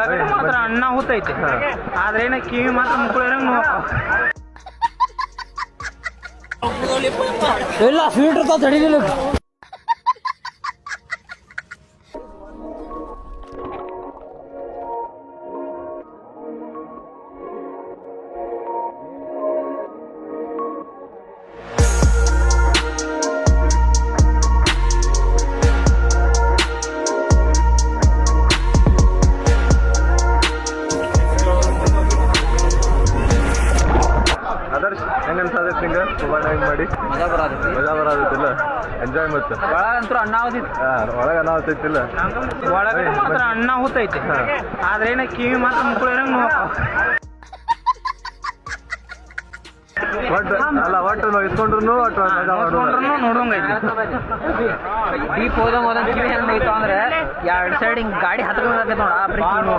ಒಳಗಡೆ ಮಾತ್ರ ಅನ್ನ ಹೂತೈತಿ ಆದ್ರೆ ಏನ ಕಿವಿ ಮಾತ್ರ ಮುಕ್ಕಳಿರಂಗ್ ಎಲ್ಲ ಸ್ವೀಟ್ ಇರ್ತಾವ ತಡಿದಿಲ್ಲ ಆದರ್ಶ್ ಹೆಂಗ ಅನ್ಸಾದೈತಿ ನಿಂಗೆ ಸುಬಾಣ ಹೆಂಗ್ ಮಾಡಿ ಮಜಾ ಬರೋದಿಲ್ಲ ಎಂಜಾಯ್ ಮತ್ತೆ ಒಳಗಂತೂ ಅನ್ನ ಆಗೋದಿತ್ತು ಒಳಗೆ ಅನಾಹುತೈತಿಲ್ಲ ಒಳಗಡೆ ಮಾತ್ರ ಅನ್ನ ಹೂತೈತಿ ಆದ್ರೆ ಏನ ಕಿವಿ ಮಾತ್ರ ಮುಕ್ಕಳಿರಂಗ್ ಒಟ್ಟು ನಾವು ಇಸ್ಕೊಂಡ್ರು ಒಟ್ಟು ನೋಡೋಂಗೈತಿ ಡೀಪ್ ಹೋದಂಗೆ ಕಿವಿ ಹೆಂಗ್ ಹೋಯ್ತು ಅಂದ್ರೆ ಎರಡು ಸೈಡ್ ಹಿಂಗ್ ಗಾಡಿ ಹತ್ಕೊಂಡ್ ನೋಡ